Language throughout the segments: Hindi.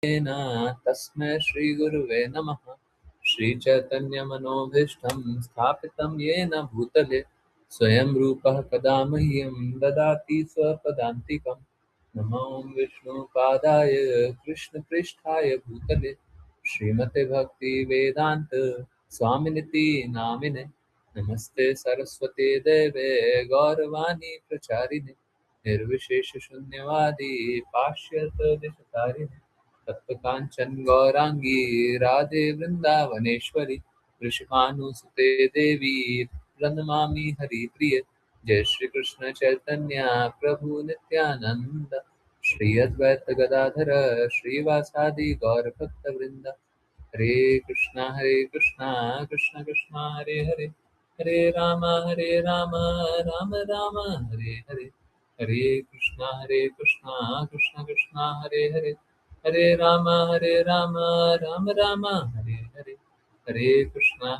तस्मै श्रीगुरुवे नमः। श्रीचैतन्यमनोभीष्टं स्थापितं येन भूतले स्वयं रूपः कदा मह्यं ददाति स्वपदान्तिकं। नमो विष्णुपादाय कृष्णपृष्ठाय भूतले श्रीमते भक्तिवेदान्त स्वामिनिति नामिने। नमस्ते सरस्वती देवे गौरवाणी प्रचारिणे निर्विशेषशून्यवादी पाश्चात्यदेशतारिणे तप्तकाञ्चन गौराङ्गी राधे वृन्दावनेश्वरी वृषभानुसुते देवी प्रणमामि हरिप्रिये। जय श्री कृष्ण चैतन्य प्रभु नित्यानंद श्री अद्वैत गदाधर श्रीवासादि गौरभक्तवृंद। हरे कृष्णा कृष्ण कृष्णा हरे हरे हरे राम राम राम हरे हरे। हरे कृष्णा कृष्ण कृष्णा हरे राम राम राम हरे हरे। हरे कृष्णा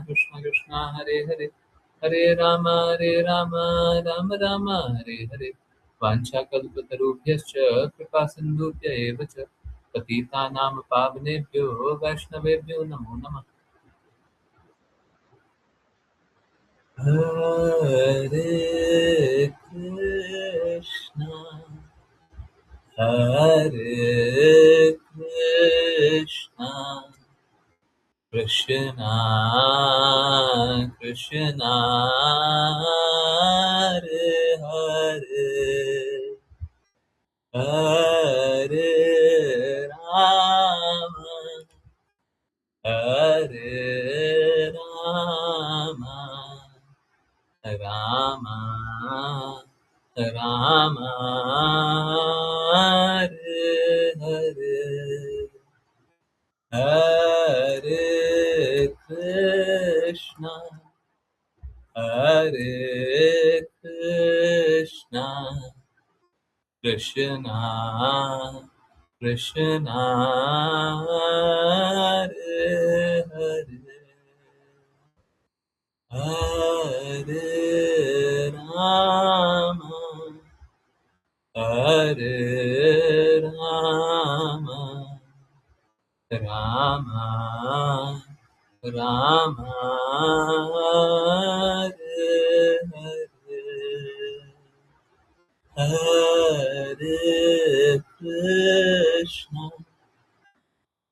कृष्ण कृष्णा हरे राम राम राम हरे हरे। वाञ्छाकल्पतरुभ्यश्च कृपा सिन्धुभ्य एव च पतितानां पावनेभ्यो वैष्णवेभ्यो नमो नमः। हरे कृष्णा कृष्णा कृष्णा कृष्णा हरे हरे हरे राम हरे राम राम राम हरे हरे। हरे कृष्णा कृष्णा कृष्णा हरे हरे हरे राम हरे Ram Ram Ram Hare Hare. Hare Krishna, Hare Krishna, Krishna Krishna, Hare Hare, Hare Ram, Hare Ram, Rama Rama Hare Hare Krishna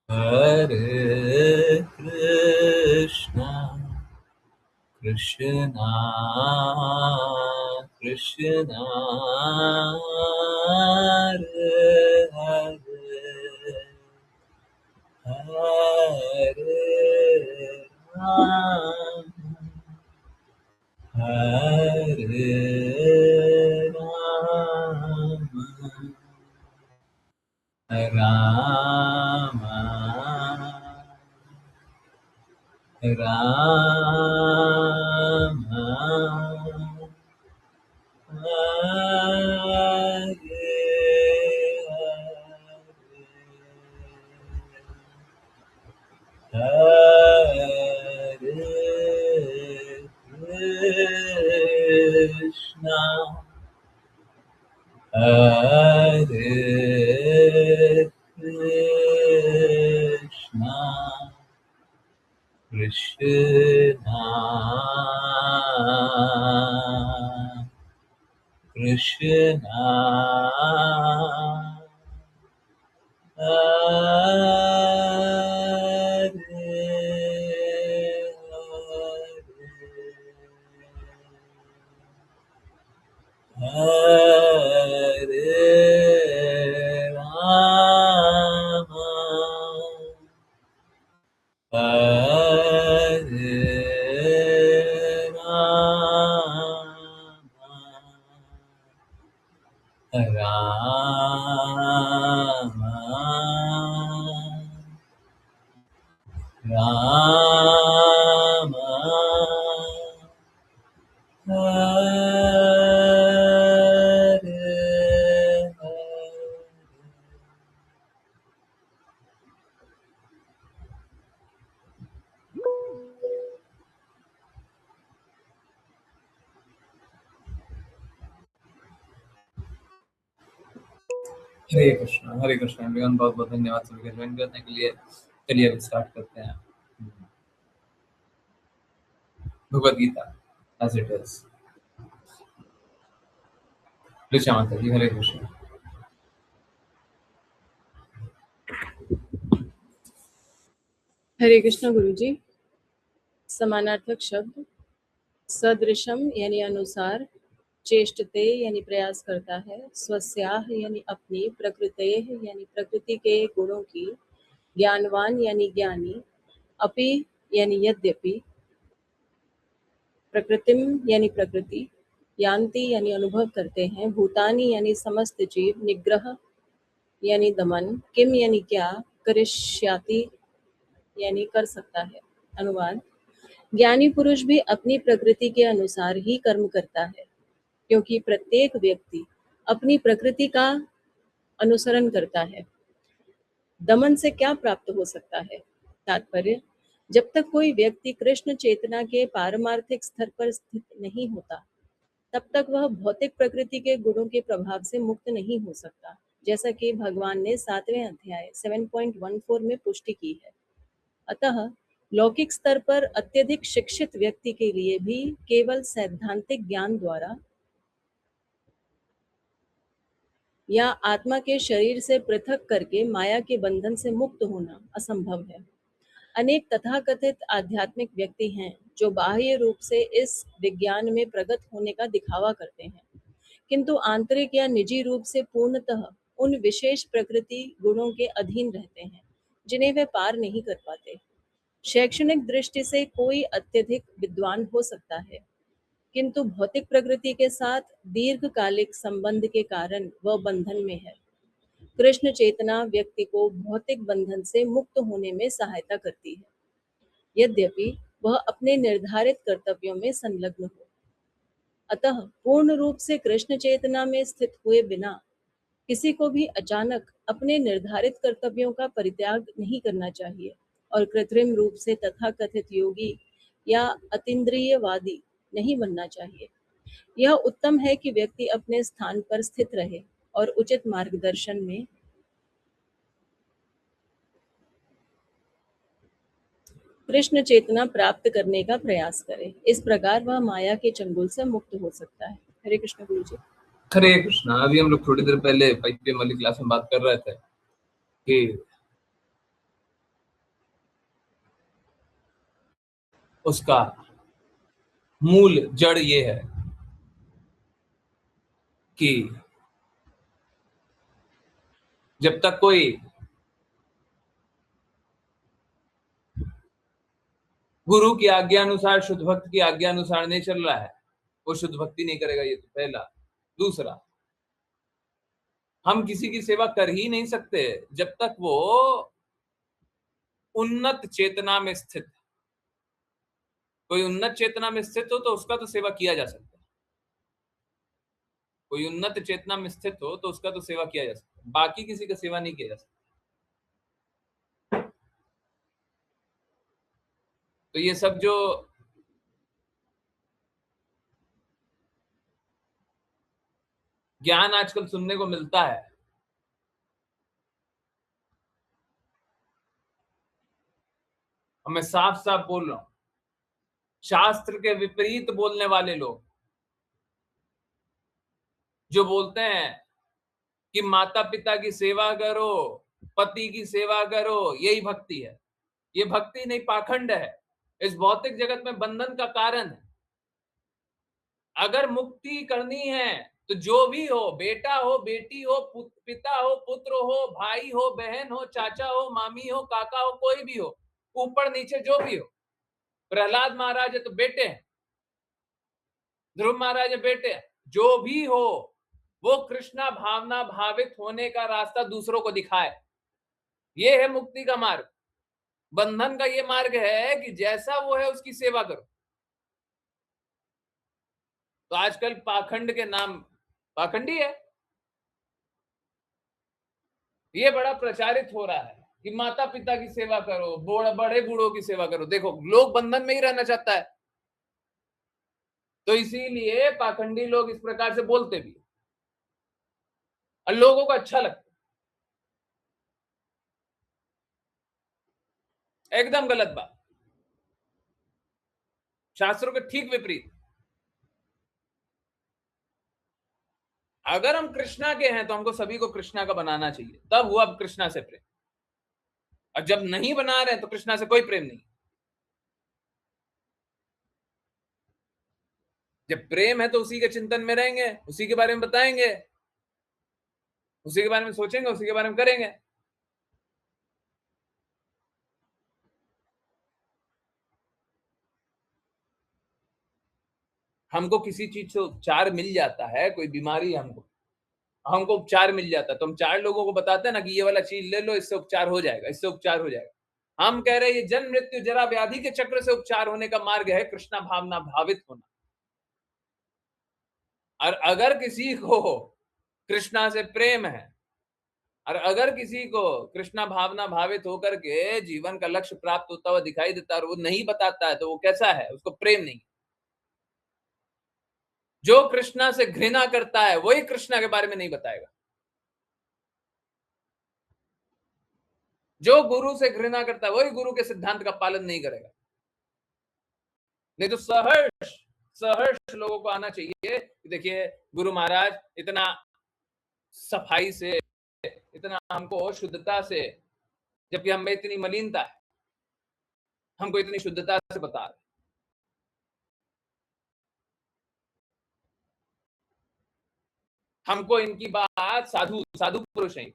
Hare Krishna Krishna Krishna Hare Hare Rama Hare Rama Rama Hare हरे कृष्णा एवरीवन, बहुत बहुत धन्यवाद सभी का ज्वाइन करने के लिए। चलिए अब स्टार्ट करते हैं Bhagavad Gita as it is. Richa Mata ji, हरे कृष्ण। हरे कृष्ण गुरु जी। समानार्थक शब्द सदृशम यानी अनुसार, चेष्टते यानी प्रयास करता है, स्वस्याह यानी अपनी, प्रकृतेः यानी प्रकृति के गुणों की, ज्ञानवान यानी ज्ञानी, अपि यानी यद्यपि, प्रकृतिम यानी प्रकृति, यान्ति यानी अनुभव करते हैं, भूतानि यानी समस्त जीव, निग्रह यानी दमन, किम यानी क्या, करिष्याति यानी कर सकता है। अनुवाद: ज्ञानी पुरुष भी अपनी प्रकृति के अनुसार ही कर्म करता है, क्योंकि प्रत्येक व्यक्ति अपनी प्रकृति का अनुसरण करता है। दमन से क्या प्राप्त हो सकता है? तात्पर्य: जब तक कोई व्यक्ति कृष्ण चेतना के पारमार्थिक स्तर पर स्थित नहीं होता, तब तक वह भौतिक प्रकृति के गुणों के प्रभाव से मुक्त नहीं हो सकता, जैसा कि भगवान ने 7वें अध्याय 7.14 में पुष्टि की है। अतः लौकिक स्तर पर अत्यधिक शिक्षित व्यक्ति के लिए भी केवल सैद्धांतिक ज्ञान द्वारा या आत्मा के शरीर से पृथक करके माया के बंधन से मुक्त होना असंभव है। अनेक तथाकथित आध्यात्मिक व्यक्ति हैं जो बाह्य रूप से इस विज्ञान में प्रगत होने का दिखावा करते हैं, किंतु आंतरिक या निजी रूप से पूर्णतः उन विशेष प्रकृति गुणों के अधीन रहते हैं जिन्हें वे पार नहीं कर पाते। शैक्षणिक दृष्टि से कोई अत्यधिक विद्वान हो सकता है, किंतु भौतिक प्रकृति के साथ दीर्घकालिक संबंध के कारण वह बंधन में है। कृष्ण चेतना व्यक्ति को भौतिक बंधन से मुक्त होने में सहायता करती है, यद्यपि वह अपने निर्धारित कर्तव्यों में संलग्न हो। अतः पूर्ण रूप से कृष्ण चेतना में स्थित हुए बिना किसी को भी अचानक अपने निर्धारित कर्तव्यों का परित्याग नहीं करना चाहिए और कृत्रिम रूप से तथाकथित योगी या अतीन्द्रियवादी नहीं बनना चाहिए। यह उत्तम है कि व्यक्ति अपने स्थान पर स्थित रहे और उचित मार्गदर्शन में कृष्ण चेतना प्राप्त करने का प्रयास करे। इस प्रकार वह माया के चंगुल से मुक्त हो सकता है। हरे कृष्ण गुरु जी। हरे कृष्णा। अभी हम लोग थोड़ी देर पहले 5 PM वाली क्लास में बात कर रहे थे कि उसका मूल जड़ ये है कि जब तक कोई गुरु की आज्ञा अनुसार, शुद्ध भक्त की आज्ञा अनुसार नहीं चल रहा है, वो शुद्ध भक्ति नहीं करेगा। ये तो पहला। दूसरा, हम किसी की सेवा कर ही नहीं सकते जब तक वो उन्नत चेतना में स्थित। कोई उन्नत चेतना में स्थित हो तो उसका तो सेवा किया जा सकता है। कोई उन्नत चेतना में स्थित हो तो उसका तो सेवा किया जा सकता है, बाकी किसी का सेवा नहीं किया जा सकता। तो ये सब जो ज्ञान आजकल सुनने को मिलता है, मैं साफ साफ बोल रहा हूं, शास्त्र के विपरीत बोलने वाले लोग जो बोलते हैं कि माता पिता की सेवा करो, पति की सेवा करो, यही भक्ति है। ये भक्ति नहीं, पाखंड है। इस भौतिक जगत में बंधन का कारण है। अगर मुक्ति करनी है तो जो भी हो, बेटा हो, बेटी हो, पिता हो, पुत्र हो, भाई हो, बहन हो, चाचा हो, मामी हो, काका हो, कोई भी हो, ऊपर नीचे जो भी हो। प्रहलाद महाराज है तो बेटे हैं, ध्रुव महाराज है बेटे हैं, जो भी हो वो कृष्णा भावना भावित होने का रास्ता दूसरों को दिखाए। ये है मुक्ति का मार्ग। बंधन का ये मार्ग है कि जैसा वो है उसकी सेवा करो। तो आजकल पाखंड के नाम, पाखंडी है, ये बड़ा प्रचारित हो रहा है कि माता पिता की सेवा करो, बड़े बूढ़ों की सेवा करो। देखो, लोग बंधन में ही रहना चाहता है, तो इसीलिए पाखंडी लोग इस प्रकार से बोलते भी और लोगों को अच्छा लगता है। एकदम गलत बात, शास्त्रों के ठीक विपरीत। अगर हम कृष्णा के हैं तो हमको सभी को कृष्णा का बनाना चाहिए, तब हुआ कृष्णा से प्रेम। और जब नहीं बना रहे तो कृष्णा से कोई प्रेम नहीं। जब प्रेम है तो उसी के चिंतन में रहेंगे, उसी के बारे में बताएंगे, उसी के बारे में सोचेंगे, उसी के बारे में करेंगे। हमको किसी चीज से उपचार मिल जाता है, कोई बीमारी है हमको उपचार मिल जाता है, तो हम 4 लोगों को बताते हैं ना कि ये वाला चीज ले लो, इससे उपचार हो जाएगा, इससे उपचार हो जाएगा। हम कह रहे हैं ये जन्म मृत्यु जरा व्याधि के चक्र से उपचार होने का मार्ग है कृष्णा भावना भावित होना। और अगर किसी को कृष्णा से प्रेम है, और अगर किसी को कृष्णा भावना भावित होकर के जीवन का लक्ष्य प्राप्त होता हुआ दिखाई देता है और वो नहीं बताता है, तो वो कैसा है? उसको प्रेम नहीं। जो कृष्णा से घृणा करता है वही कृष्णा के बारे में नहीं बताएगा। जो गुरु से घृणा करता है वही गुरु के सिद्धांत का पालन नहीं करेगा। नहीं तो सहर्ष सहर्ष लोगों को आना चाहिए कि देखिए गुरु महाराज इतना सफाई से, इतना हमको शुद्धता से, जबकि हम में इतनी मलिनता है, हमको इतनी शुद्धता से बता रहे। हमको इनकी बात साधु साधु पुरुष है,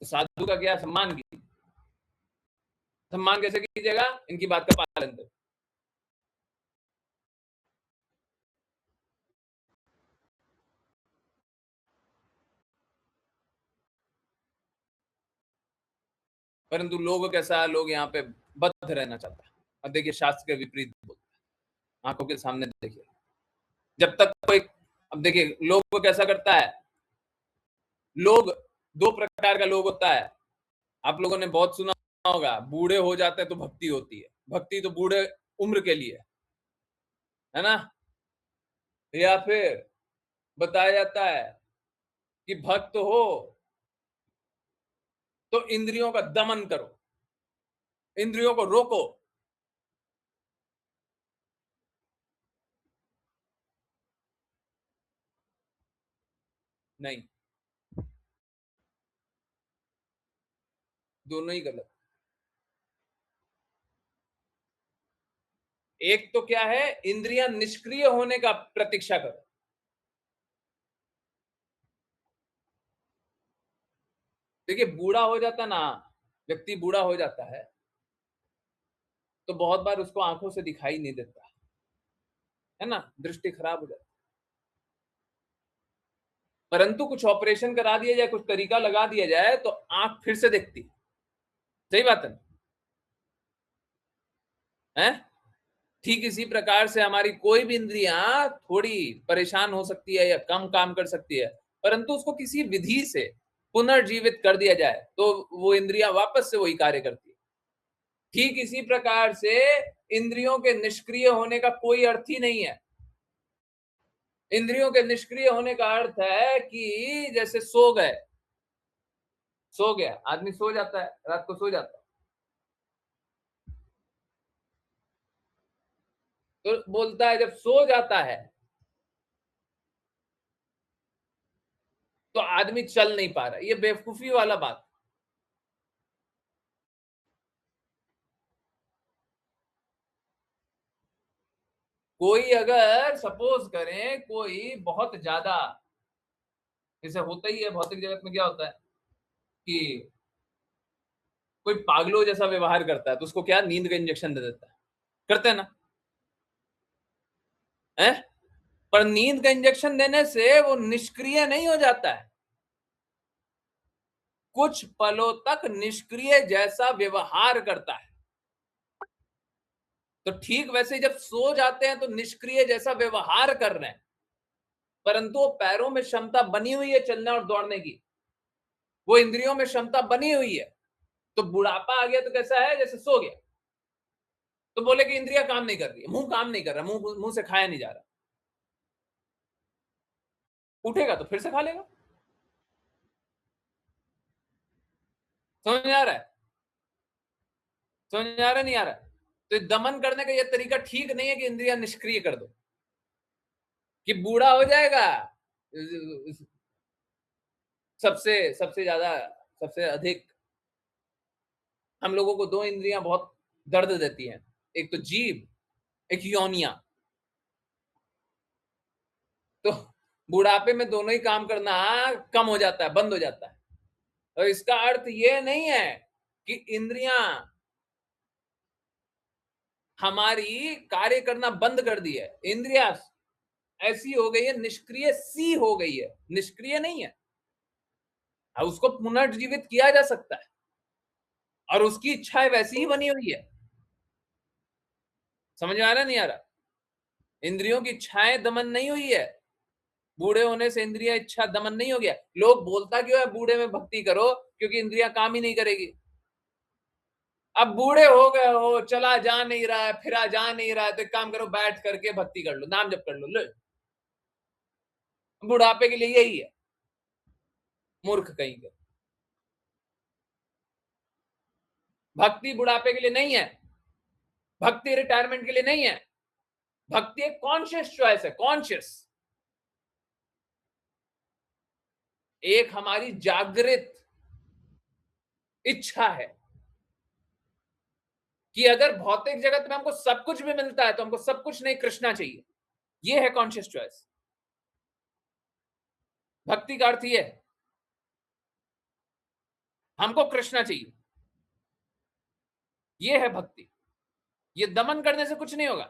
तो साधु का क्या सम्मान कीजिए। सम्मान कैसे कीजिएगा? इनकी बात का पालन करो। परंतु लोग कैसा है, लोग यहाँ पे बद्ध रहना चाहता है। अब देखिए शास्त्र के विपरीत बोलता है, आंखों के सामने देखिए। जब तक कोई, अब देखिए लोग को कैसा करता है, लोग 2 प्रकार का लोग होता है। आप लोगों ने बहुत सुना होगा, बूढ़े हो जाते हैं तो भक्ति होती है। भक्ति तो बूढ़े उम्र के लिए है ना। या फिर बताया जाता है कि भक्त हो तो इंद्रियों का दमन करो, इंद्रियों को रोको। नहीं, दोनों ही गलत। एक तो क्या है, इंद्रियां निष्क्रिय होने का प्रतीक्षा करो। देखिए बूढ़ा हो जाता ना, व्यक्ति बूढ़ा हो जाता है तो बहुत बार उसको आंखों से दिखाई नहीं देता है ना, दृष्टि खराब हो जाती। परंतु कुछ ऑपरेशन करा दिया जाए, कुछ तरीका लगा दिया जाए तो आंख फिर से देखती। सही बात है हैं? ठीक इसी प्रकार से हमारी कोई भी इंद्रियां थोड़ी परेशान हो सकती है या कम काम कर सकती है, परंतु उसको किसी विधि से पुनर्जीवित कर दिया जाए तो वो इंद्रियां वापस से वही कार्य करती है। ठीक इसी प्रकार से इंद्रियों के निष्क्रिय होने का कोई अर्थ ही नहीं है। इंद्रियों के निष्क्रिय होने का अर्थ है कि जैसे सो गए, सो गया आदमी, सो जाता है रात को, सो जाता है तो बोलता है जब सो जाता है तो आदमी चल नहीं पा रहा। ये बेवकूफी वाला बात। कोई अगर सपोज करें, कोई बहुत ज्यादा, जैसे होता ही है भौतिक जगत में, क्या होता है कि कोई पागलों जैसा व्यवहार करता है तो उसको क्या, नींद का इंजेक्शन दे देता है, करते हैं ना है? पर नींद का इंजेक्शन देने से वो निष्क्रिय नहीं हो जाता है, कुछ पलों तक निष्क्रिय जैसा व्यवहार करता है। तो ठीक वैसे जब सो जाते हैं तो निष्क्रिय जैसा व्यवहार कर रहे हैं, परंतु वो पैरों में क्षमता बनी हुई है चलने और दौड़ने की, वो इंद्रियों में क्षमता बनी हुई है। तो बुढ़ापा आ गया तो कैसा है, जैसे सो गया तो बोले कि इंद्रियां काम नहीं कर रही, मुंह काम नहीं कर रहा, मुंह से खाया नहीं जा रहा। उठेगा तो फिर से खा लेगा। समझ में आ रहा है? समझ में आ रहा नहीं आ रहा? तो दमन करने का यह तरीका ठीक नहीं है कि इंद्रियां निष्क्रिय कर दो, कि बूढ़ा हो जाएगा। सबसे सबसे ज्यादा, सबसे अधिक हम लोगों को दो इंद्रियां बहुत दर्द देती हैं, एक तो जीभ, एक योनिया। तो बुढ़ापे में दोनों ही काम करना कम हो जाता है, बंद हो जाता है। तो इसका अर्थ ये नहीं है कि इंद्रियां हमारी कार्य करना बंद कर दी है। इंद्रियां ऐसी हो गई है, निष्क्रिय सी हो गई है, निष्क्रिय नहीं है। उसको पुनर्जीवित किया जा सकता है और उसकी इच्छाएं वैसी ही बनी हुई है। समझ में आ रहा नहीं आ रहा? इंद्रियों की इच्छाएं दमन नहीं हुई है। बूढ़े होने से इंद्रिया इच्छा दमन नहीं हो गया। लोग बोलता क्यों है बूढ़े में भक्ति करो, क्योंकि इंद्रिया काम ही नहीं करेगी। अब बूढ़े हो गए हो, चला जा नहीं रहा है, फिरा जा नहीं रहा है, तो एक काम करो, बैठ करके भक्ति कर लो, नाम जप कर लो। लो, बुढ़ापे के लिए यही है। मूर्ख कहीं के। भक्ति बुढ़ापे के लिए नहीं है, भक्ति रिटायरमेंट के लिए नहीं है। भक्ति एक कॉन्शियस चॉइस है, कॉन्शियस। एक हमारी जागृत इच्छा है कि अगर भौतिक जगत में हमको सब कुछ भी मिलता है तो हमको सब कुछ नहीं, कृष्णा चाहिए। यह है कॉन्शियस चॉइस। भक्ति का अर्थ यह है, हमको कृष्णा चाहिए। यह है भक्ति। ये दमन करने से कुछ नहीं होगा।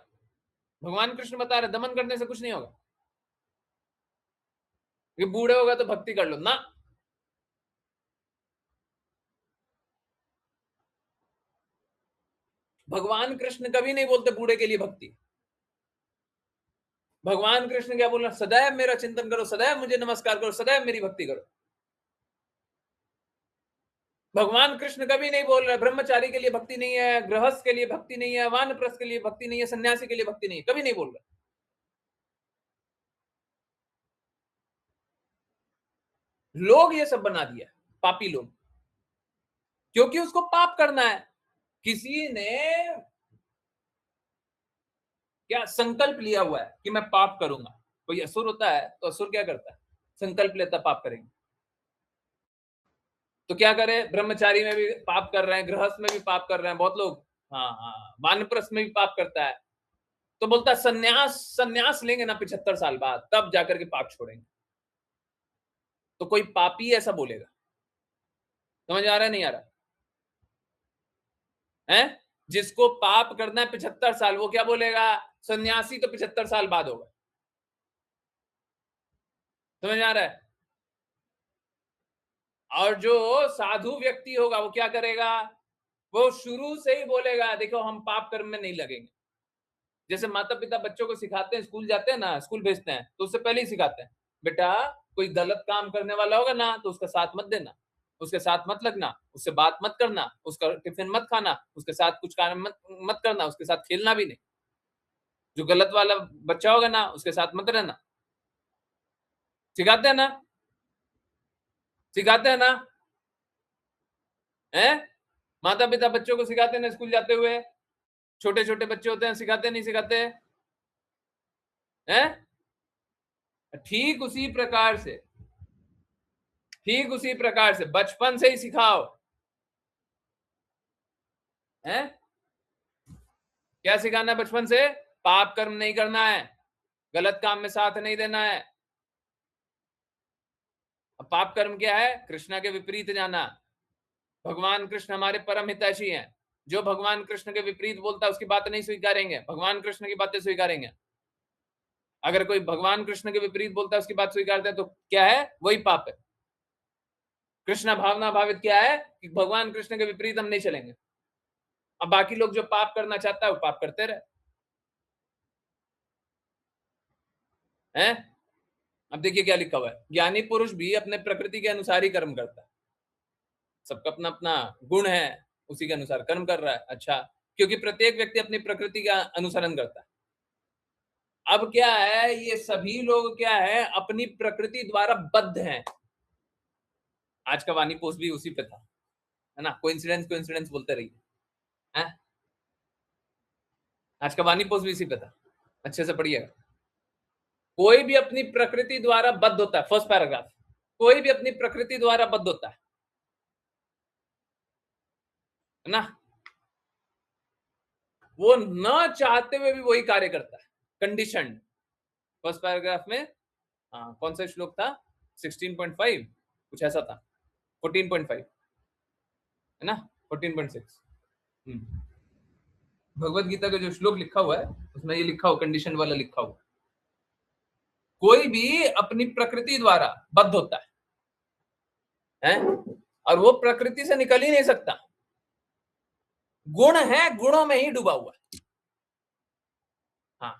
भगवान कृष्ण बता रहे दमन करने से कुछ नहीं होगा, ये बूढ़े होगा तो भक्ति कर लो ना। भगवान कृष्ण कभी नहीं बोलते बूढ़े के लिए भक्ति। भगवान कृष्ण क्या बोलना, सदैव मेरा चिंतन करो, सदैव मुझे नमस्कार करो, सदैव मेरी भक्ति करो। भगवान कृष्ण कभी नहीं बोल रहे ब्रह्मचारी के लिए भक्ति नहीं है, गृहस्थ के लिए भक्ति नहीं है, वानप्रस्थ के लिए भक्ति नहीं है, सन्यासी के लिए भक्ति नहीं है, कभी नहीं बोल रहे। लोग ये सब बना दिया, पापी लोग, क्योंकि उसको पाप करना है। किसी ने क्या संकल्प लिया हुआ है कि मैं पाप करूंगा। कोई असुर होता है तो असुर क्या करता है, संकल्प लेता पाप करेंगे। तो क्या करे, ब्रह्मचारी में भी पाप कर रहे हैं, गृहस्थ में भी पाप कर रहे हैं बहुत लोग। हाँ हाँ, वानप्रस्थ में भी पाप करता है। तो बोलता है सन्यास, सन्यास लेंगे ना 75 साल बाद, तब जाकर के पाप छोड़ेंगे। तो कोई पापी ऐसा बोलेगा? समझ आ रहा है नहीं आ रहा है? जिसको पाप करना है 75 साल, वो क्या बोलेगा, सन्यासी तो 75 साल बाद होगा। समझ आ रहा है? और जो साधु व्यक्ति होगा वो क्या करेगा, वो शुरू से ही बोलेगा देखो हम पाप कर्म में नहीं लगेंगे। जैसे माता पिता बच्चों को सिखाते हैं, स्कूल जाते हैं ना, स्कूल भेजते हैं तो उससे पहले ही सिखाते हैं, बेटा कोई गलत काम करने वाला होगा ना तो उसका साथ मत देना, उसके साथ मत लगना, उससे बात मत करना, उसका टिफिन मत खाना, उसके साथ कुछ काम मत करना, उसके साथ खेलना भी नहीं। जो गलत वाला बच्चा होगा ना उसके साथ मत रहना। सिखाते हैं ना, सिखाते हैं ना, हैं? माता पिता बच्चों को सिखाते हैं ना, स्कूल जाते हुए छोटे छोटे बच्चे होते हैं, सिखाते नहीं सिखाते हैं? ठीक उसी प्रकार से, ठीक उसी प्रकार से बचपन से ही सिखाओ। हैं? क्या सिखाना है बचपन से? पाप कर्म नहीं करना है, गलत काम में साथ नहीं देना है। अब पाप कर्म क्या है, कृष्णा के विपरीत जाना। भगवान कृष्ण हमारे परम हितैषी हैं, जो भगवान कृष्ण के विपरीत बोलता है उसकी बात नहीं स्वीकारेंगे, भगवान कृष्ण की बातें स्वीकारेंगे। अगर कोई भगवान कृष्ण के विपरीत बोलता है उसकी बात स्वीकारते हैं तो क्या है, वही पाप है। कृष्णा भावना भावित क्या है कि भगवान कृष्ण के विपरीत हम नहीं चलेंगे। अब बाकी लोग जो पाप करना चाहता है वो पाप करते रहे हैं। अब देखिए क्या लिखा हुआ है, ज्ञानी पुरुष भी अपने प्रकृति के अनुसार ही कर्म करता है। सबका अपना अपना गुण है, उसी के अनुसार कर्म कर रहा है। अच्छा, क्योंकि प्रत्येक व्यक्ति अपनी प्रकृति का अनुसरण करता है। अब क्या है, ये सभी लोग क्या है, अपनी प्रकृति द्वारा बद्ध हैं। आज का वाणी पोस्ट भी उसी पे था, है ना, कोइंसिडेंस बोलते रहिए, हैं? आज का वाणी पोस्ट भी इसी पे था, अच्छे से पढ़िएगा। कोई भी अपनी प्रकृति द्वारा बद्ध होता है, फर्स्ट पैराग्राफ, कोई भी अपनी प्रकृति द्वारा बद्ध होता है ना, वो न चाहते हुए भी वही कार्य करता है, कंडीशनड। फर्स्ट पैराग्राफ में कौन सा श्लोक था, 16.5 कुछ ऐसा था, 14.5 है ना, 14.6। भगवत गीता का जो श्लोक लिखा हुआ है उसमें ये लिखा हुआ, कंडीशन वाला लिखा हुआ, कोई भी अपनी प्रकृति द्वारा बद्ध होता है, और वो प्रकृति से निकल ही नहीं सकता, गुण है, गुणों में ही डूबा हुआ है। हाँ,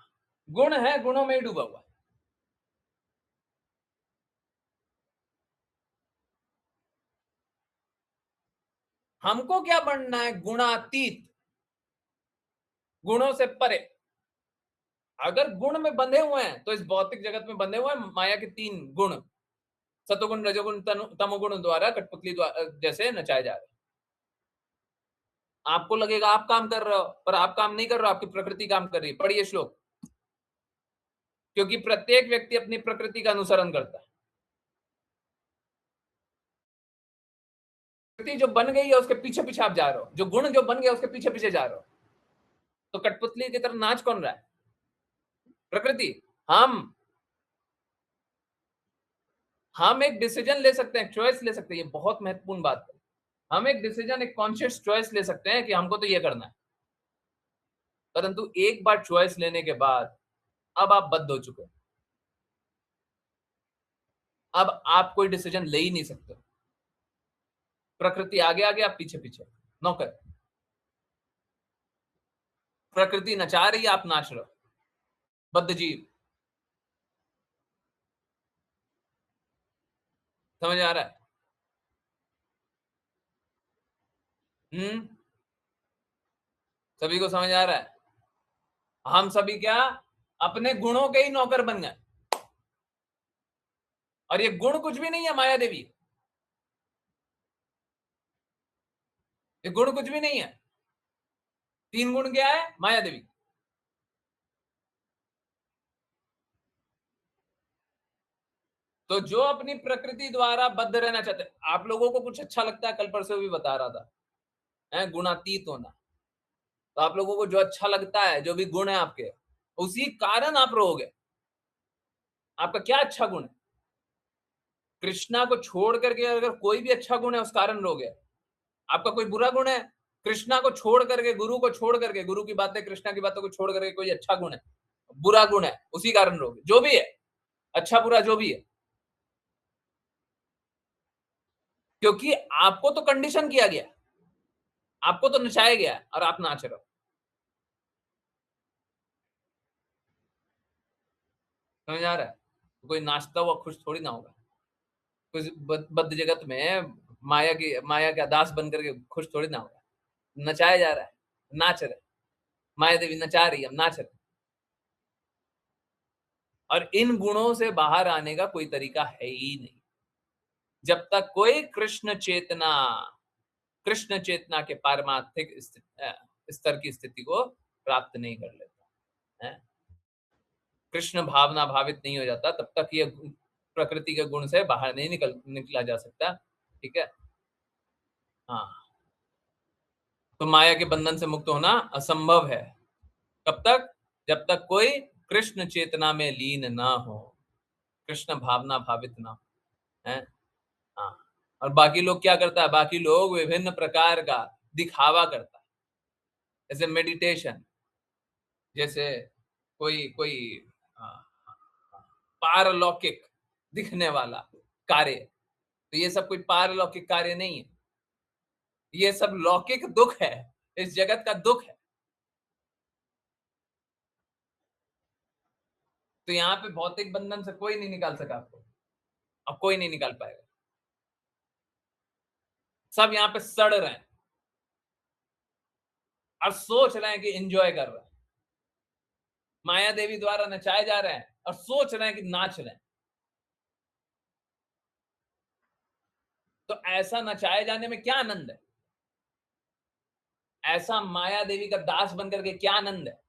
गुण है, गुणों में ही डूबा हुआ है। हमको क्या बनना है, गुणातीत, गुणों से परे। अगर गुण में बंधे हुए हैं तो इस भौतिक जगत में बंधे हुए हैं माया के 3 गुण, सतोगुण, रजोगुण, तमोगुण द्वारा कठपुतली जैसे नचाए जा रहे हैं। आपको लगेगा आप काम कर रहे हो, पर आप काम नहीं कर रहे हो, आपकी प्रकृति काम कर रही है। पढ़िए श्लोक, क्योंकि प्रत्येक व्यक्ति अपनी प्रकृति का अनुसरण करता है। प्रकृति जो बन गई है उसके पीछे पीछे आप जा रहे हो, जो गुण जो बन गया उसके पीछे पीछे जा रहे हो। तो कठपुतली की तरह नाच कौन रहा है, प्रकृति। हम एक डिसीजन ले सकते हैं, चॉइस ले सकते हैं, ये बहुत महत्वपूर्ण बात है। हम एक डिसीजन, एक कॉन्शियस चॉइस ले सकते हैं कि हमको तो ये करना है, परंतु एक बार चॉइस लेने के बाद अब आप बद्ध हो चुके हो, अब आप कोई डिसीजन ले ही नहीं सकते। प्रकृति आगे आगे, आप पीछे पीछे, नौकर। प्रकृति नचा रही है, आप नाच रहे हो, बद्ध जीव। समझ आ रहा है? सभी को समझ आ रहा है? हम सभी क्या अपने गुणों के ही नौकर बन गए, और ये गुण कुछ भी नहीं है, माया देवी। ये गुण कुछ भी नहीं है। 3 गुण क्या है, माया देवी। तो जो अपनी प्रकृति द्वारा बद्ध रहना चाहते, आप लोगों को कुछ अच्छा लगता है, कल परसों भी बता रहा था, है गुणातीत होना। तो आप लोगों को जो अच्छा लगता है, जो भी गुण है आपके, उसी कारण आप रहोगे। आपका क्या अच्छा गुण है? कृष्णा को छोड़ करके अगर कोई भी अच्छा गुण है, उस कारण रहोगे। आपका कोई बुरा गुण है, कृष्णा को छोड़ करके, गुरु को छोड़ करके, गुरु की बातें, कृष्णा की बातों को छोड़ करके कोई अच्छा गुण है, बुरा गुण है, उसी कारण रहोगे। जो भी है, अच्छा बुरा जो भी है, क्योंकि आपको तो कंडीशन किया गया, आपको तो नचाया गया और आप नाच रहे हो। समझ आ रहा है? कोई नाचता हुआ खुश थोड़ी ना होगा। कुछ बद्ध जगत में माया का दास बन करके खुश थोड़ी ना होगा। नचाया जा रहा है, नाच रहे, माया देवी नचा रही है, हम नाच रहे। और इन गुणों से बाहर आने का कोई तरीका है ही नहीं, जब तक कोई कृष्ण चेतना के पारमार्थिक स्तर की स्थिति को प्राप्त नहीं कर लेता है, कृष्ण भावना भावित नहीं हो जाता, तब तक ये प्रकृति के गुण से बाहर नहीं निकला जा सकता। ठीक है, हाँ। तो माया के बंधन से मुक्त होना असंभव है। कब तक? जब तक कोई कृष्ण चेतना में लीन ना हो, कृष्ण भावना भावित ना हो, है। हाँ, और बाकी लोग क्या करता है, बाकी लोग विभिन्न प्रकार का दिखावा करता है, जैसे मेडिटेशन, जैसे कोई कोई पारलौकिक दिखने वाला कार्य। तो ये सब कोई पारलौकिक कार्य नहीं है, ये सब लौकिक दुख है, इस जगत का दुख है। तो यहाँ पे भौतिक बंधन से कोई नहीं निकाल सका आपको, अब कोई नहीं निकाल पाएगा। सब यहाँ पे सड़ रहे हैं और सोच रहे हैं कि एंजॉय कर रहे हैं, माया देवी द्वारा नचाए जा रहे हैं और सोच रहे हैं कि नाच रहे हैं। तो ऐसा नचाए जाने में क्या आनंद है? ऐसा माया देवी का दास बनकर के क्या आनंद है?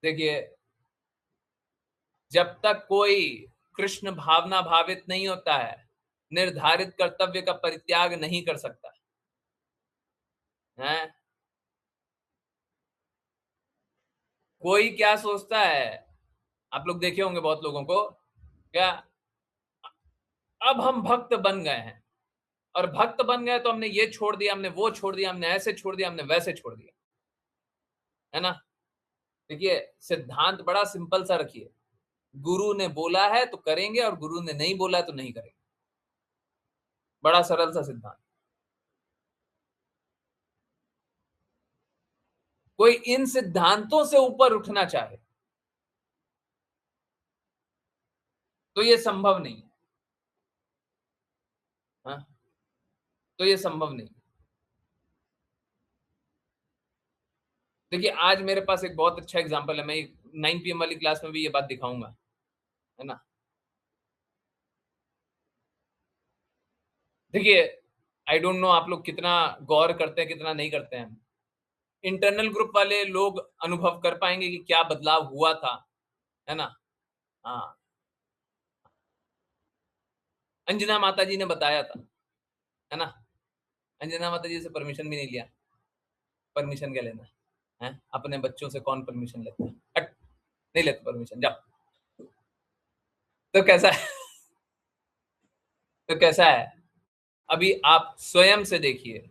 देखिए, जब तक कोई कृष्ण भावना भावित नहीं होता है, निर्धारित कर्तव्य का परित्याग नहीं कर सकता है। कोई क्या सोचता है, आप लोग देखे होंगे बहुत लोगों को, क्या अब हम भक्त बन गए हैं, और भक्त बन गए तो हमने ये छोड़ दिया, हमने वो छोड़ दिया, हमने ऐसे छोड़ दिया, हमने वैसे छोड़ दिया, है ना। देखिए, सिद्धांत बड़ा सिंपल सा रखिए, गुरु ने बोला है तो करेंगे, और गुरु ने नहीं बोला है तो नहीं करेंगे। बड़ा सरल सा सिद्धांत। कोई इन सिद्धांतों से ऊपर उठना चाहे तो ये संभव नहीं है। हाँ? तो ये संभव नहीं। देखिए, आज मेरे पास एक बहुत अच्छा एग्जांपल है, मैं 9 पीएम वाली क्लास में भी ये बात दिखाऊंगा, है ना। देखिए, आई डोंट नो आप लोग कितना गौर करते हैं, कितना नहीं करते हैं। इंटरनल ग्रुप वाले लोग अनुभव कर पाएंगे कि क्या बदलाव हुआ था, है ना। हाँ, अंजना माता जी ने बताया था, है ना। अंजना माता जी से परमिशन भी नहीं लिया। परमिशन क्या लेना है? अपने बच्चों से कौन परमिशन लेता है? हट, नहीं लेते परमिशन, जाओ। तो कैसा है? तो कैसा है? अभी आप स्वयं से देखिए,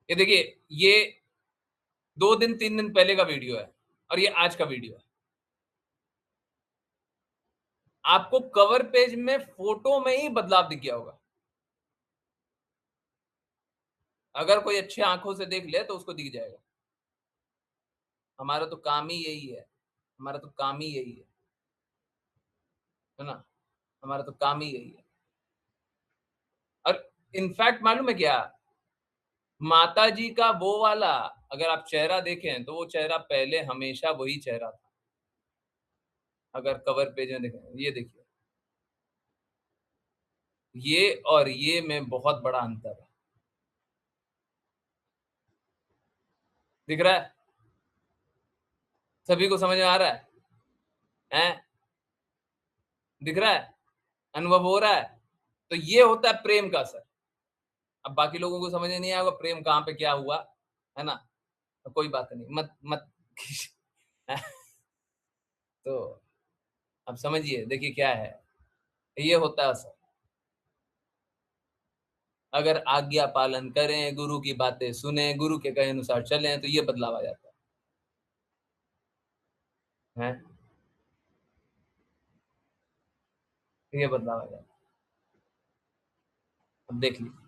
ये देखिए, ये 2 दिन 3 दिन पहले का वीडियो है, और ये आज का वीडियो है। आपको कवर पेज में फोटो में ही बदलाव दिख गया होगा। अगर कोई अच्छी आंखों से देख ले तो उसको दिख जाएगा। हमारा तो काम ही यही है, हमारा तो काम ही यही है ना। हमारा तो काम ही यही है। और इनफैक्ट मालूम है क्या, माता जी का वो वाला, अगर आप चेहरा देखें तो वो चेहरा पहले हमेशा वही चेहरा था। अगर कवर पेज में देखें, ये देखिए, ये और ये में बहुत बड़ा अंतर है। दिख रहा है? सभी को समझ में आ रहा है? हैं? दिख रहा है? अनुभव हो रहा है? तो ये होता है प्रेम का असर। अब बाकी लोगों को समझ में नहीं आएगा प्रेम कहाँ पे क्या हुआ, है ना। तो कोई बात नहीं, मत मत तो अब समझिए, देखिए क्या है, ये होता है असर। अगर आज्ञा पालन करें, गुरु की बातें सुने, गुरु के कहे अनुसार चलें, तो ये बदलाव आ जाता है। ये बदलाव आ जाता है। अब देख लीजिए,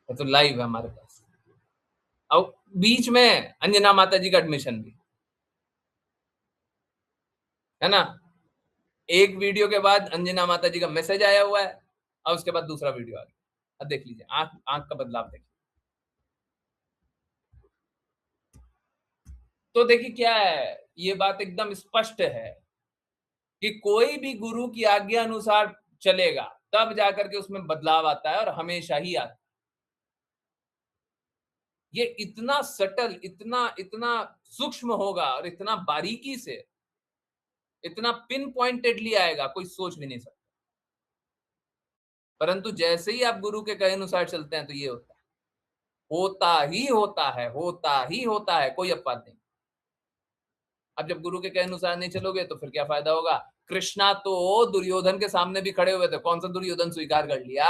ये तो लाइव है हमारे पास। अब बीच में अंजना माता जी का एडमिशन भी, है ना। एक वीडियो के बाद अंजना माता जी का मैसेज आया हुआ है, और उसके बाद दूसरा वीडियो आ गया। अब देख लीजिए, आंख आंख का बदलाव देखिए। तो देखिए क्या है, ये बात एकदम स्पष्ट है कि कोई भी गुरु की आज्ञा अनुसार चलेगा, तब जाकर के उसमें बदलाव आता है, और हमेशा ही आता है। ये इतना सटल, इतना इतना सूक्ष्म होगा, और इतना बारीकी से, इतना पिन पॉइंटेडली आएगा, कोई सोच भी नहीं सकता। परंतु जैसे ही आप गुरु के कहे अनुसार चलते हैं तो ये होता है, होता ही होता है, होता ही होता है, कोई अपवाद नहीं। अब जब गुरु के कहे अनुसार नहीं चलोगे तो फिर क्या फायदा होगा? कृष्णा तो दुर्योधन के सामने भी खड़े हुए थे, कौन सा दुर्योधन स्वीकार कर लिया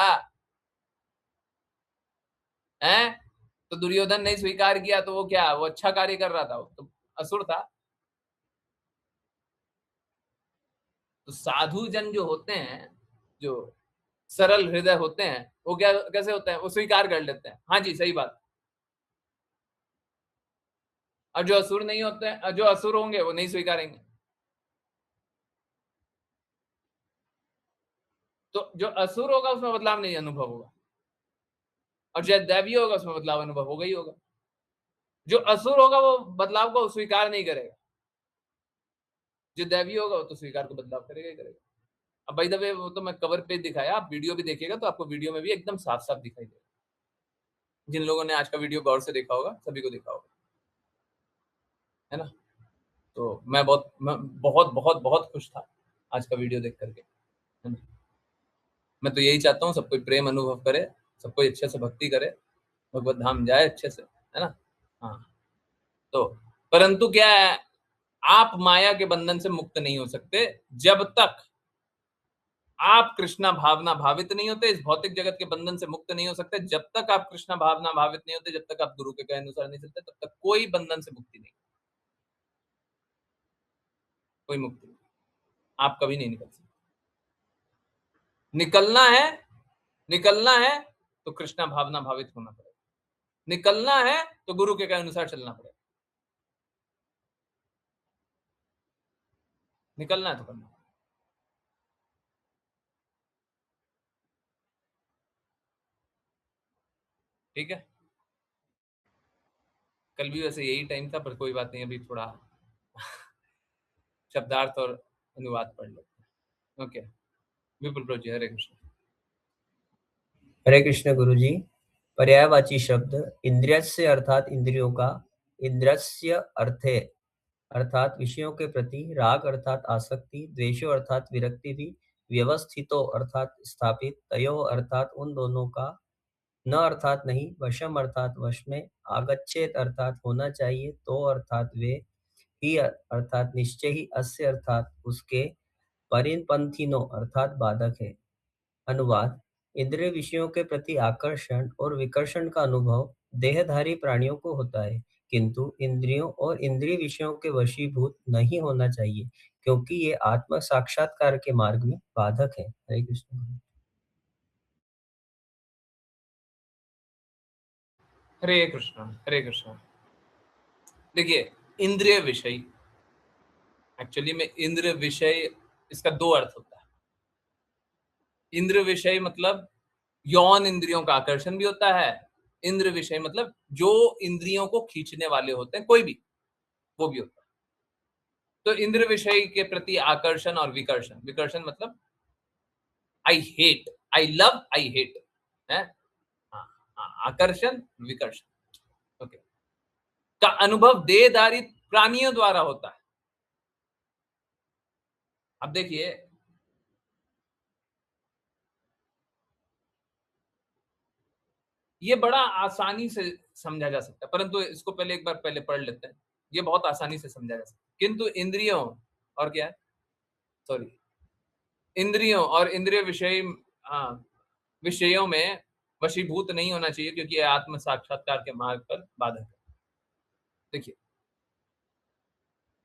है? तो दुर्योधन नहीं स्वीकार किया तो वो क्या, वो अच्छा कार्य कर रहा था, वो तो असुर था। तो साधु जन जो होते हैं, जो सरल हृदय होते हैं, वो क्या कैसे होते हैं, वो स्वीकार कर लेते हैं, हाँ जी सही बात। और जो असुर नहीं होते हैं, जो असुर होंगे वो नहीं स्वीकारेंगे। तो जो असुर होगा उसमें बदलाव नहीं अनुभव होगा, और जो दैवी होगा उसमें बदलाव अनुभव होगा ही होगा। जो असुर होगा वो बदलाव को स्वीकार नहीं करेगा। जो दैवी होगा वो तो स्वीकार को बदलाव करेगा ही करेगा। अब बाय द वे वो तो मैं कवर पेज दिखाया, आप वीडियो भी देखिएगा तो आपको वीडियो में भी एकदम साफ-साफ दिखाई देगा। जिन लोगों ने आज का वीडियो गौर से देखा होगा, सभी को दिखा होगा, है ना? तो मैं बहुत, बहुत, बहुत खुश था आज का वीडियो देख कर के, है ना? मैं तो यही चाहता हूँ सब कोई प्रेम अनुभव करे, सब कोई अच्छे से भक्ति करे, भगवत धाम जाए अच्छे से, है ना? हाँ, तो परंतु क्या है, आप माया के बंधन से मुक्त नहीं हो सकते जब तक आप कृष्णा भावना भावित नहीं होते, इस भौतिक जगत के बंधन से मुक्त नहीं हो सकते जब तक आप कृष्णा भावना भावित नहीं होते, जब तक आप गुरु के कहे अनुसार नहीं चलते, तब तक कोई बंधन से मुक्ति नहीं, कोई मुक्ति नहीं, आप कभी नहीं निकल सकते। निकलना है, निकलना है तो कृष्णा भावना भावित होना पड़ेगा, निकलना है तो गुरु के कहे अनुसार चलना पड़ेगा, निकलना है तो करना है। ठीक है, कल भी वैसे यही टाइम था, पर कोई बात नहीं, अभी थोड़ा शब्दार्थ और अनुवाद पढ़ लेते हैं। ओके, विपुल प्रभु जी, हरे कृष्ण। हरे कृष्ण गुरु जी। पर्यायवाची शब्द इंद्रियस्य अर्थात इंद्रियों का, इंद्रस्य अर्थे अर्थात विषयों के प्रति, राग अर्थात आसक्ति, द्वेषो अर्थात विरक्ति भी, व्यवस्थितो अर्थात स्थापित, तयो अर्थात उन दोनों का, न अर्थात नहीं, वशम अर्थात वश में, आगच्छेत अर्थात होना चाहिए, तो अर्थात वे, ही अर्थात निश्चय ही, अस्य अर्थात उसके, परिपंथिनो अर्थात बाधक है। अनुवाद: इंद्रिय विषयों के प्रति आकर्षण और विकर्षण का अनुभव देहधारी प्राणियों को होता है, किंतु इंद्रियों और इंद्रिय विषयों के वशीभूत नहीं होना चाहिए, क्योंकि ये आत्म साक्षात्कार के मार्ग में बाधक है। हरे कृष्ण। हरे कृष्ण, हरे कृष्ण। देखिए, इंद्रिय विषय, एक्चुअली में इंद्रिय विषय, इसका दो अर्थ होता है। इंद्रिय विषय मतलब यौन इंद्रियों का आकर्षण भी होता है, इंद्रिय विषय मतलब जो इंद्रियों को खींचने वाले होते हैं, कोई भी, वो भी होता है। तो इंद्रिय विषय के प्रति आकर्षण और विकर्षण, विकर्षण मतलब I hate, I love, I hate, है। हाँ, हाँ, आकर्षण, विकर्षण, ओके, का अनुभव देहधारी प्राणियों द्वारा होता है। अब देखिए, ये बड़ा आसानी से समझा जा सकता है, परंतु इसको पहले एक बार पहले पढ़ लेते हैं। ये बहुत आसानी से समझा जा सकता है, किंतु इंद्रियों और क्या है, सॉरी, इंद्रियों और इंद्रिय विषय, हाँ, विषयों में वशीभूत नहीं होना चाहिए, क्योंकि यह आत्म साक्षात्कार के मार्ग पर बाधक है। देखिए,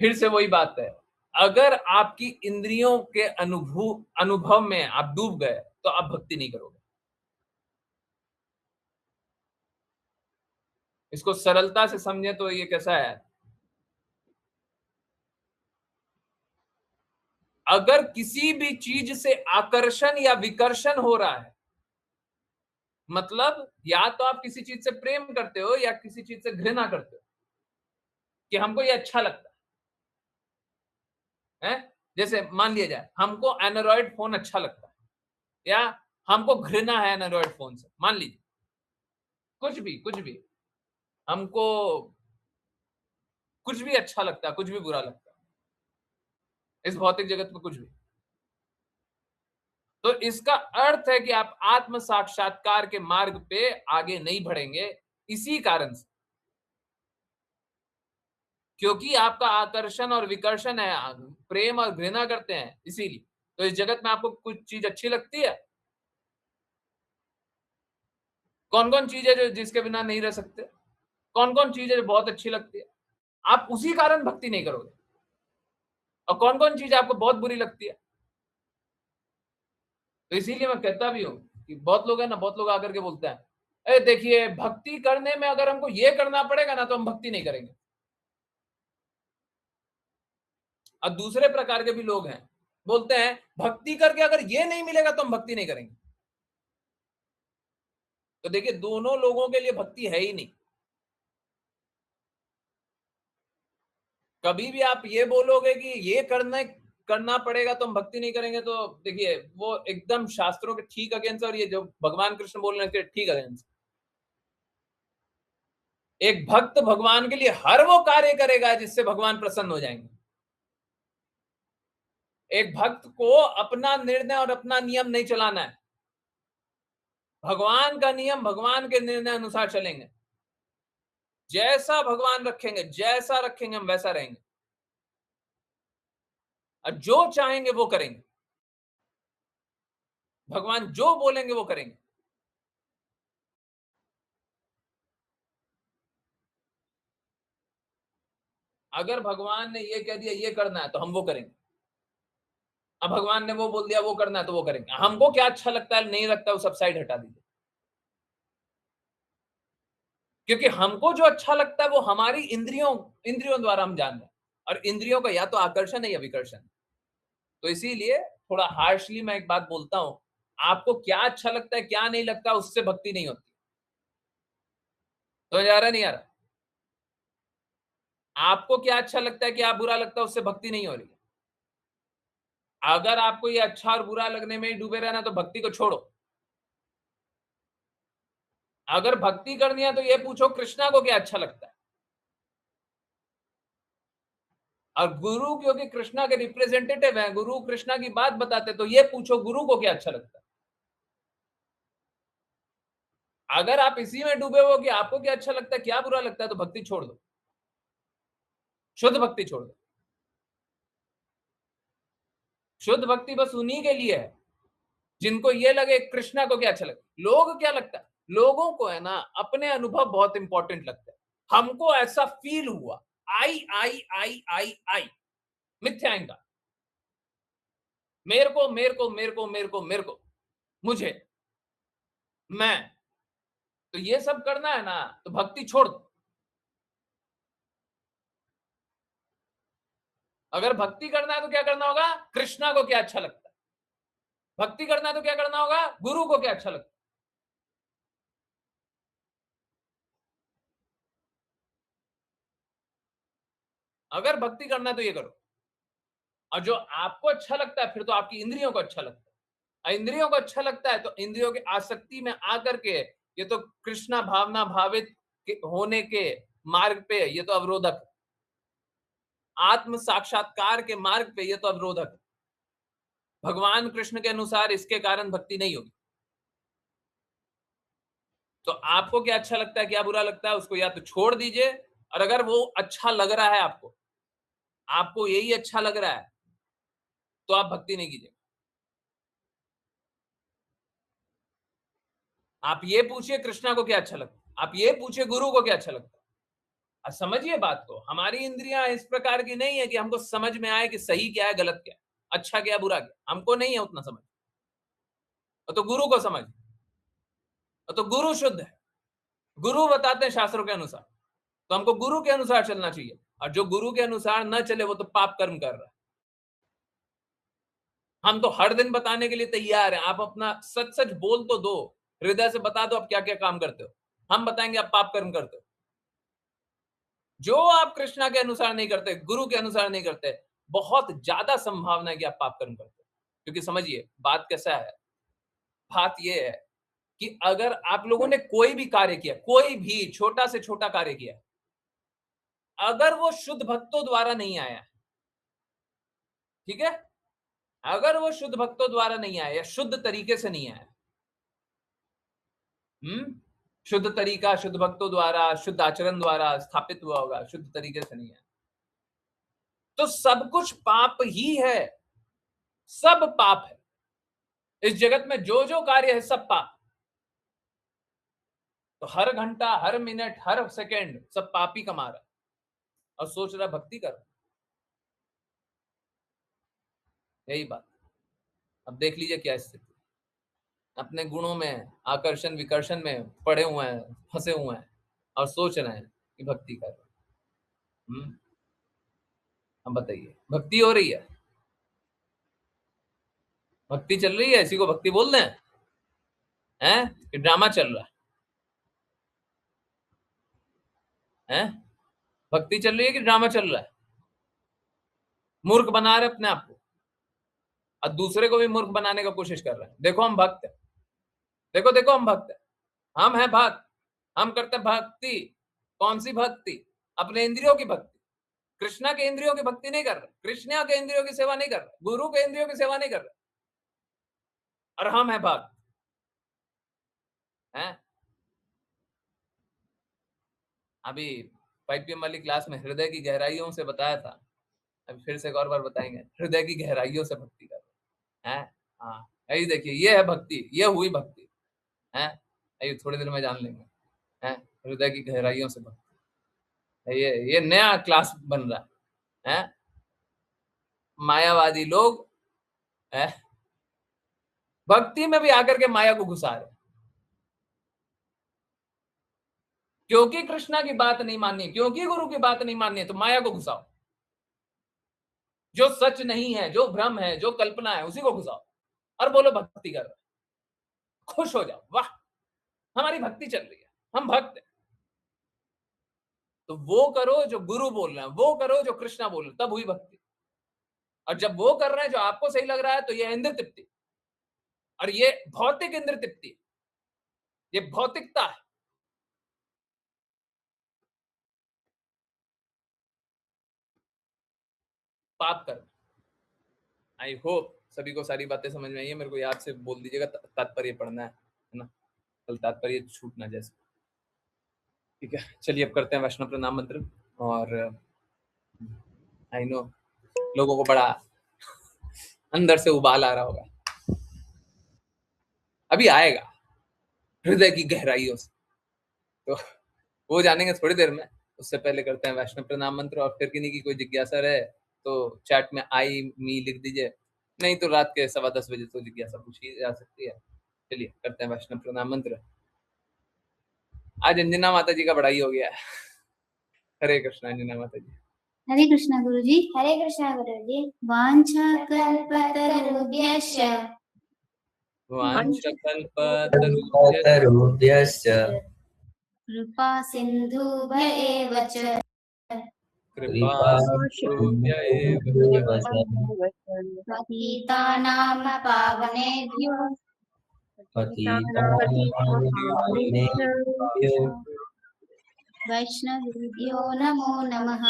फिर से वही बात है, अगर आपकी इंद्रियों के अनुभव में आप डूब गए तो आप भक्ति नहीं करोगे। इसको सरलता से समझे तो ये कैसा है, अगर किसी भी चीज से आकर्षण या विकर्षण हो रहा है, मतलब या तो आप किसी चीज से प्रेम करते हो या किसी चीज से घृणा करते हो, कि हमको ये अच्छा लगता है। जैसे मान लिया जाए हमको एंड्रॉइड फोन अच्छा लगता है, या हमको घृणा है एंड्रॉइड फोन से, मान लीजिए, कुछ भी हमको कुछ भी अच्छा लगता है, कुछ भी बुरा लगता है, इस भौतिक जगत में कुछ भी। तो इसका अर्थ है कि आप आत्म साक्षात्कार के मार्ग पे आगे नहीं बढ़ेंगे, इसी कारण से, क्योंकि आपका आकर्षण और विकर्षण है, प्रेम और घृणा करते हैं, इसीलिए। तो इस जगत में आपको कुछ चीज अच्छी लगती है, कौन कौन चीज है जो जिसके बिना नहीं रह सकते, कौन कौन चीज है जो बहुत अच्छी लगती है, आप उसी कारण भक्ति नहीं करोगे। और कौन कौन चीज आपको बहुत बुरी लगती है। तो इसीलिए मैं कहता भी हूँ कि बहुत लोग है ना, बहुत लोग आकर के बोलते हैं, अरे देखिए, भक्ति करने में अगर हमको ये करना पड़ेगा ना तो हम भक्ति नहीं करेंगे। और दूसरे प्रकार के भी लोग हैं, बोलते हैं भक्ति करके अगर ये नहीं मिलेगा तो हम भक्ति नहीं करेंगे। तो देखिए, दोनों लोगों के लिए भक्ति है ही नहीं। कभी भी आप ये बोलोगे कि ये करना पड़ेगा तो हम भक्ति नहीं करेंगे, तो देखिए वो एकदम शास्त्रों के ठीक अगेंस्ट, और ये जो भगवान कृष्ण बोल रहे हैं ठीक अगेंस्ट। एक भक्त भगवान के लिए हर वो कार्य करेगा जिससे भगवान प्रसन्न हो जाएंगे। एक भक्त को अपना निर्णय और अपना नियम नहीं चलाना है, भगवान का नियम, भगवान के निर्णय अनुसार चलेंगे। जैसा भगवान रखेंगे, जैसा रखेंगे हम वैसा रहेंगे, और जो चाहेंगे वो करेंगे, भगवान जो बोलेंगे वो करेंगे। अगर भगवान ने ये कह दिया ये करना है तो हम वो करेंगे, अब भगवान ने वो बोल दिया वो करना है तो वो करेंगे। हमको क्या अच्छा लगता है नहीं लगता वो सब साइड हटा दीजिए, क्योंकि हमको जो अच्छा लगता है वो हमारी इंद्रियों द्वारा हम जान रहे हैं, और इंद्रियों का या तो आकर्षण है या विकर्षण। तो इसीलिए थोड़ा हार्शली मैं एक बात बोलता हूं, आपको क्या अच्छा लगता है क्या नहीं लगता उससे भक्ति नहीं होती। तो आ रहा नहीं आ रहा? आपको क्या अच्छा लगता है क्या बुरा लगता है उससे भक्ति नहीं हो रही। अगर आपको ये अच्छा और बुरा लगने में ही डूबे रहना तो भक्ति को छोड़ो। अगर भक्ति करनी है तो ये पूछो कृष्णा को क्या अच्छा लगता है, और गुरु क्योंकि कृष्णा के रिप्रेजेंटेटिव हैं, गुरु कृष्णा की बात बताते, तो ये पूछो गुरु को क्या अच्छा लगता है। अगर आप इसी में डूबे हो कि आपको क्या अच्छा लगता है क्या बुरा लगता है, तो भक्ति छोड़ दो, शुद्ध भक्ति छोड़ दो। शुद्ध भक्ति बस उन्हीं के लिए है जिनको ये लगे कृष्णा को क्या अच्छा लगता है। लोग क्या लगता है, लोगों को है ना अपने अनुभव बहुत इंपॉर्टेंट लगता है। हमको ऐसा फील हुआ, आई आई आई आई आई, मिथ्या अहंकार, मेरे को मेरे को मेरे को मेरे को मेरे को, मुझे, मैं, तो ये सब करना है ना तो भक्ति छोड़ दो। अगर भक्ति करना है तो क्या करना होगा, कृष्णा को क्या अच्छा लगता है। भक्ति करना है तो क्या करना होगा, गुरु को क्या अच्छा लगता है। अगर भक्ति करना है तो ये करो, और जो आपको अच्छा लगता है फिर तो आपकी इंद्रियों को अच्छा लगता है, और इंद्रियों को अच्छा लगता है तो इंद्रियों की आसक्ति में आकर के ये तो कृष्णा भावना भावित होने के मार्ग पे ये तो अवरोधक, आत्म साक्षात्कार के मार्ग पे ये तो अवरोधक। भगवान कृष्ण के अनुसार इसके कारण भक्ति नहीं होगी। तो आपको क्या अच्छा लगता है क्या बुरा लगता है उसको या तो छोड़ दीजिए, और अगर वो अच्छा लग रहा है आपको यही अच्छा लग रहा है तो आप भक्ति नहीं कीजिए। आप ये पूछिए कृष्णा को क्या अच्छा लगता है, आप ये पूछिए गुरु को क्या अच्छा लगता है। अब समझिए बात को, हमारी इंद्रियां इस प्रकार की नहीं है कि हमको समझ में आए कि सही क्या है गलत क्या है, अच्छा क्या बुरा क्या, हमको नहीं है उतना समझ। तो गुरु को समझ, तो गुरु शुद्ध है, गुरु बताते हैं शास्त्रों के अनुसार, तो हमको गुरु के अनुसार चलना चाहिए। और जो गुरु के अनुसार न चले वो तो पाप कर्म कर रहा है। हम तो हर दिन बताने के लिए तैयार हैं, आप अपना सच सच बोल तो दो, हृदय से बता दो आप क्या क्या काम करते हो, हम बताएंगे आप पाप कर्म करते हो। जो आप कृष्णा के अनुसार नहीं करते, गुरु के अनुसार नहीं करते, बहुत ज्यादा संभावना है कि आप पाप कर्म करते हो। क्योंकि समझिए बात कैसा है, बात यह है कि अगर आप लोगों ने कोई भी कार्य किया, कोई भी छोटा से छोटा कार्य किया, अगर वो शुद्ध भक्तों द्वारा नहीं आया, ठीक है, अगर वो शुद्ध भक्तों द्वारा नहीं आया या शुद्ध तरीके से नहीं आया, शुद्ध तरीका शुद्ध भक्तों द्वारा शुद्ध आचरण द्वारा स्थापित हुआ होगा, शुद्ध तरीके से नहीं आया, तो सब कुछ पाप ही है, सब पाप है। इस जगत में जो जो कार्य है सब पाप। तो हर घंटा हर मिनट हर सेकंड सब पाप ही कमा रहा है, और सोच रहा भक्ति कर। यही बात। अब देख लीजिए क्या स्थिति, अपने गुणों में आकर्षण विकर्षण में पड़े हुए हैं, फंसे हुए हैं, और सोच रहे हैं कि भक्ति कर रहे हैं। अब बताइए भक्ति हो रही है, भक्ति चल रही है, इसी को भक्ति बोल रहे हैं कि ड्रामा चल रहा है? भक्ति चल रही है कि ड्रामा चल रहा है? मूर्ख बना रहे अपने आप को और दूसरे को भी मूर्ख बनाने का कोशिश कर रहे हैं। देखो हम भक्त हैं, देखो देखो हम भक्त हैं, हम हैं भक्त, हम करते हैं भक्ति। कौन सी भक्ति? अपने इंद्रियों की भक्ति। कृष्णा के इंद्रियों की भक्ति नहीं कर रहे, कृष्णा के इंद्रियों की सेवा नहीं कर रहे, गुरु के इंद्रियों की सेवा नहीं कर रहे, और हम हैं भक्त हैं। अभी 5 PM वाली क्लास में हृदय की गहराइयों से बताया था, अभी फिर से एक और बार बताएंगे, हृदय की गहराइयों से भक्ति कर रहे हैं। हाँ, यही देखिए, ये है भक्ति, ये हुई भक्ति है। ये थोड़ी देर में जान लेंगे हैं, हृदय की गहराइयों से भक्ति। ये नया क्लास बन रहा है। मायावादी लोग है भक्ति में भी आकर के माया को घुसा रहे, क्योंकि कृष्णा की बात नहीं माननी, क्योंकि गुरु की बात नहीं माननी है, तो माया को घुसाओ। जो सच नहीं है, जो भ्रम है, जो कल्पना है, उसी को घुसाओ और बोलो भक्ति कर रहे, खुश हो जाओ, वाह हमारी भक्ति चल रही है, हम भक्त हैं। तो वो करो जो गुरु बोल रहे हैं, वो करो जो कृष्णा बोल रहे हैं, तब हुई भक्ति। और जब वो कर रहे हैं जो आपको सही लग रहा है, तो ये इंद्र तृप्ति, और ये भौतिक इंद्र तृप्ति, ये भौतिकता है। पाप कर्म। आई होप सभी को सारी बातें समझ में आई है। मेरे को याद से बोल दीजिएगा, तात्पर्य पढ़ना है ना, कल तात्पर्य छूटना जैसे। ठीक है, चलिए अब करते हैं वैष्णव प्रणाम मंत्र। और आई नो लोगों को बड़ा अंदर से उबाल आ रहा होगा, अभी आएगा हृदय की गहराइयों से, तो वो जानेंगे थोड़ी देर में। उससे पहले करते हैं वैष्णव प्रणाम मंत्र। और फिर किन्हीं की कोई जिज्ञासा रहे तो चैट में आई मी लिख दीजिए, नहीं तो रात के 10:15 बजे तो जिज्ञासा पूछी जा सकती है। चलिए करते हैं वैष्णव प्रणाम मंत्र। आज अंजना माता जी का बड़ा ही हो गया है। हरे कृष्ण अंजना माता जी। हरे कृष्णा गुरु जी। हरे कृष्णा गुरु जी। वांछा कल्पतरुभ्यश्च वाञ्छकल्पतरुभ्यश्च कृपा सिन्धुभ्य एव च कृपासिन्धुभ्य एव च पतितानां पावनेभ्यो वैष्णवेभ्यो नमो नमः।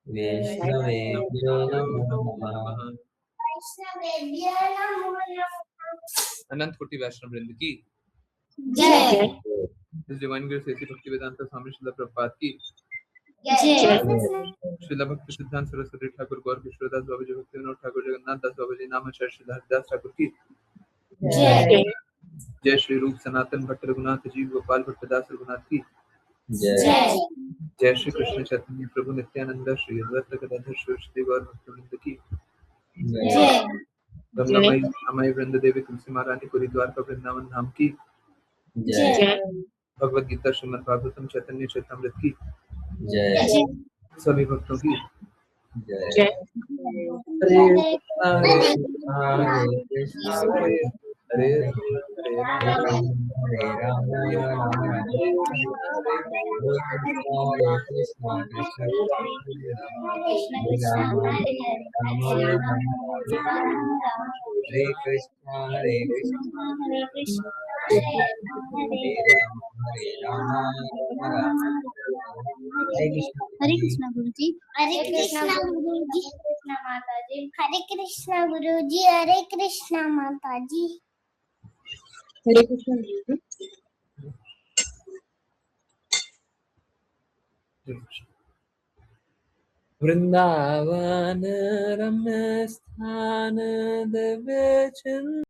वैष्णवेभ्यो नमो नमः। अनंत कोटि वैष्णव वृंद की जय। डिवाइन ग्रेस ऐसी भक्ति वेदांत स्वामी श्रील प्रभुपाद की जय। श्रील भक्ति सिद्धांत सरस्वती ठाकुर गौर किशोरदास बाबा जी, भक्ति विनोद ठाकुर, जगन्नाथ दास बाबा जी, नामाचार्य श्री हरिदास ठाकुर की जय। जय। श्री रूप सनातन भट्ट रघुनाथ जी, गोपाल भट्टदास रघुनाथ की जय। जय। श्री कृष्ण चैतन्य प्रभु नित्यानंद श्री अद्वैत गदाधर श्री गौर भक्तवृंद की जय। रमणमयी वृंद देवी तुलसी महारानी को हरिद्वार का वृंदावन धाम की जय। भगवद गीता श्रीमद् भागवतम चैतन्य चैतामृत की जय। सभी भक्तों की जय। हरे कृष्णा हरे राम हरे राम राम कृष्ण कृष्ण हरे कृष्ण हरे कृष्ण हरे राम हरे कृष्णा गुरु जी। हरे कृष्णा गुरु जी। कृष्णा माता जी। हरे कृष्णा गुरु जी। हरे कृष्णा माता जी। हरे कृष्ण गुरु जी। वृंदावन रम्य स्थान दिव्य चिन्ह